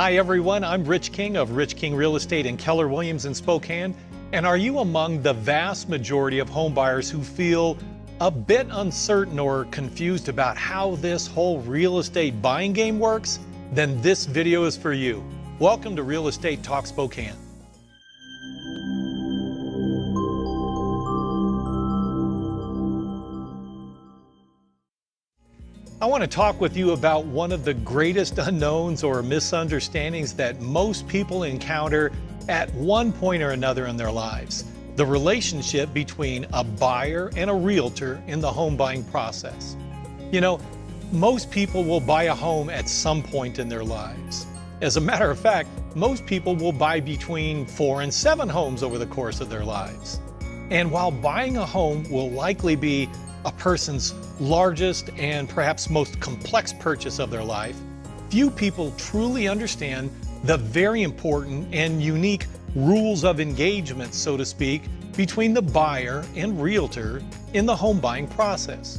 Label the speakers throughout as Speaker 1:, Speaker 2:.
Speaker 1: Hi everyone, I'm Rich King of Rich King Real Estate in Keller Williams in Spokane. And are you among the vast majority of home buyers who feel a bit uncertain or confused about how this whole real estate buying game works? Then this video is for you. Welcome to Real Estate Talk Spokane. I want to talk with you about one of the greatest unknowns or misunderstandings that most people encounter at one point or another in their lives: the relationship between a buyer and a realtor in the home buying process. You know, most people will buy a home at some point in their lives. As a matter of fact, most people will buy between 4 and 7 homes over the course of their lives. And while buying a home will likely be a person's largest and perhaps most complex purchase of their life, few people truly understand the very important and unique rules of engagement, so to speak, between the buyer and realtor in the home buying process.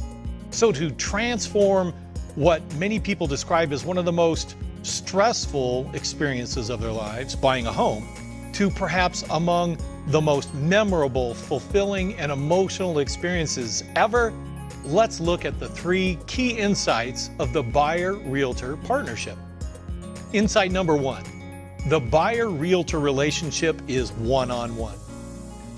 Speaker 1: So to transform what many people describe as one of the most stressful experiences of their lives, buying a home, to perhaps among the most memorable, fulfilling, and emotional experiences ever, let's look at the 3 key insights of the buyer-realtor partnership. Insight number 1, the buyer-realtor relationship is one-on-one.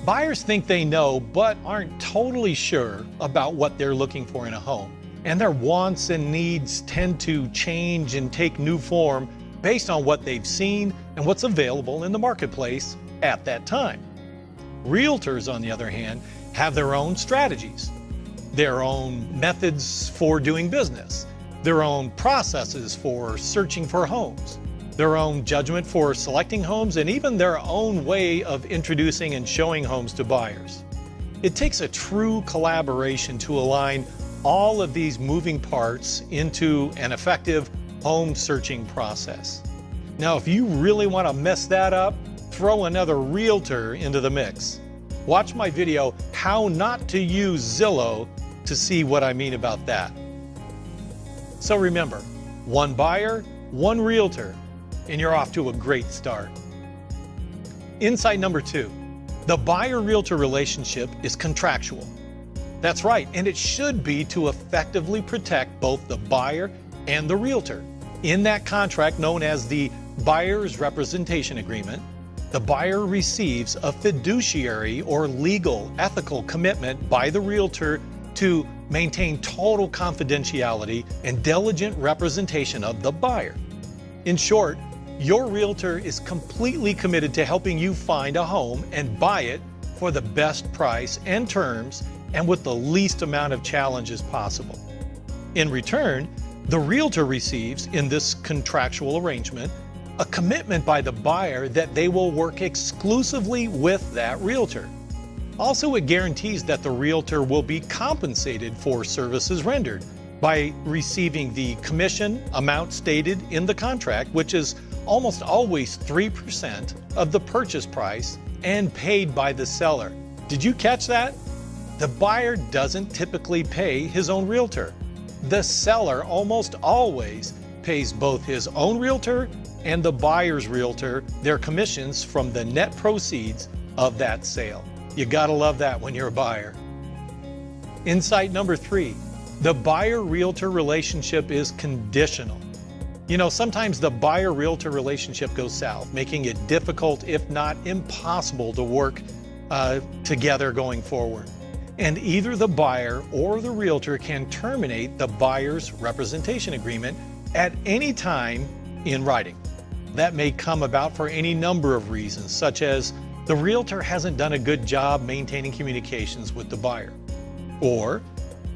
Speaker 1: Buyers think they know, but aren't totally sure about what they're looking for in a home, and their wants and needs tend to change and take new form based on what they've seen and what's available in the marketplace at that time. Realtors, on the other hand, have their own strategies, their own methods for doing business, their own processes for searching for homes, their own judgment for selecting homes, and even their own way of introducing and showing homes to buyers. It takes a true collaboration to align all of these moving parts into an effective home searching process. Now, if you really want to mess that up, throw another realtor into the mix. Watch my video, How Not to Use Zillow, to see what I mean about that. So remember, one buyer, one realtor, and you're off to a great start. Insight number 2, the buyer-realtor relationship is contractual. That's right, and it should be to effectively protect both the buyer and the realtor. In that contract known as the Buyer's Representation Agreement, the buyer receives a fiduciary or legal ethical commitment by the realtor to maintain total confidentiality and diligent representation of the buyer. In short, your realtor is completely committed to helping you find a home and buy it for the best price and terms and with the least amount of challenges possible. In return, the realtor receives, in this contractual arrangement, a commitment by the buyer that they will work exclusively with that realtor. Also, it guarantees that the realtor will be compensated for services rendered by receiving the commission amount stated in the contract, which is almost always 3% of the purchase price and paid by the seller. Did you catch that? The buyer doesn't typically pay his own realtor. The seller almost always pays both his own realtor and the buyer's realtor their commissions from the net proceeds of that sale. You gotta love that when you're a buyer. Insight number 3, the buyer-realtor relationship is conditional. You know, sometimes the buyer-realtor relationship goes south, making it difficult, if not impossible, to work together going forward. And either the buyer or the realtor can terminate the buyer's representation agreement at any time in writing. That may come about for any number of reasons, such as the realtor hasn't done a good job maintaining communications with the buyer, or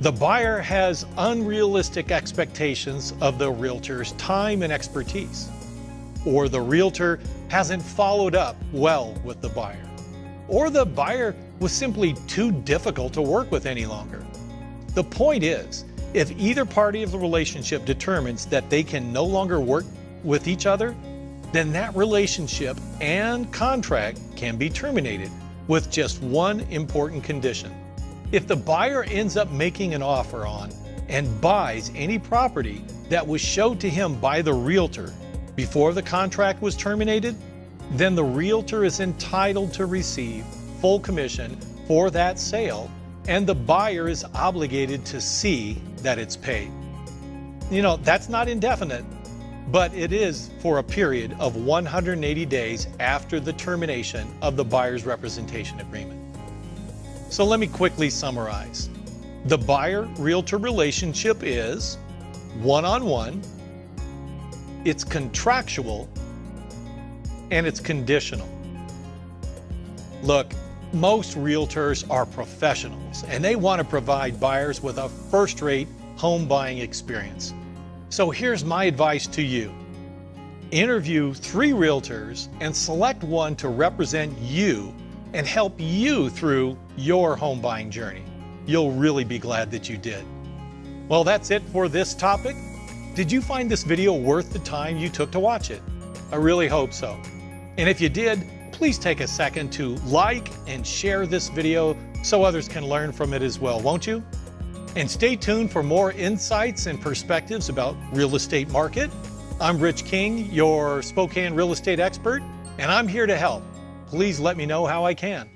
Speaker 1: the buyer has unrealistic expectations of the realtor's time and expertise, or the realtor hasn't followed up well with the buyer, or the buyer was simply too difficult to work with any longer. The point is, if either party of the relationship determines that they can no longer work with each other, then that relationship and contract can be terminated with just one important condition. If the buyer ends up making an offer on and buys any property that was showed to him by the realtor, before the contract was terminated, then the realtor is entitled to receive full commission for that sale, and the buyer is obligated to see that it's paid. You know, that's not indefinite, but it is for a period of 180 days after the termination of the buyer's representation agreement. So let me quickly summarize. The buyer-realtor relationship is one-on-one, it's contractual, and it's conditional. Look, most realtors are professionals and they want to provide buyers with a first-rate home buying experience. So here's my advice to you. Interview 3 realtors and select one to represent you and help you through your home buying journey. You'll really be glad that you did. Well, that's it for this topic. Did you find this video worth the time you took to watch it? I really hope so. And if you did, please take a second to like and share this video so others can learn from it as well, won't you? And stay tuned for more insights and perspectives about real estate market. I'm Rich King, your Spokane real estate expert, and I'm here to help. Please let me know how I can.